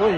Oi,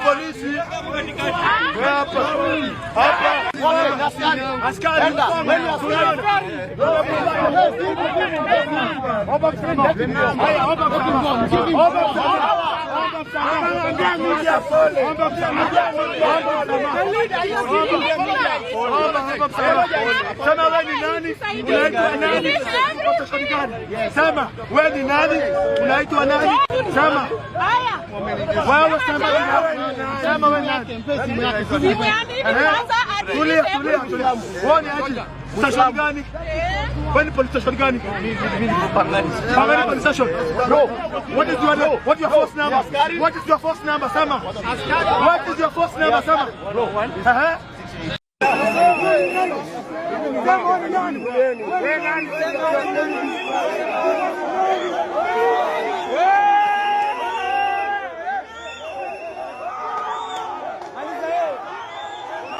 polisi hapa askari sema wewe ni nani? Unaitwa nani? Sema wewe, sema wewe nani? Tulia. Wewe ni aje? Station gani? Wewe ni police station gani? Mimi ni Pangani police station. No. What is your force number? What is your force number? Sema. What is your force number? Sema. Sema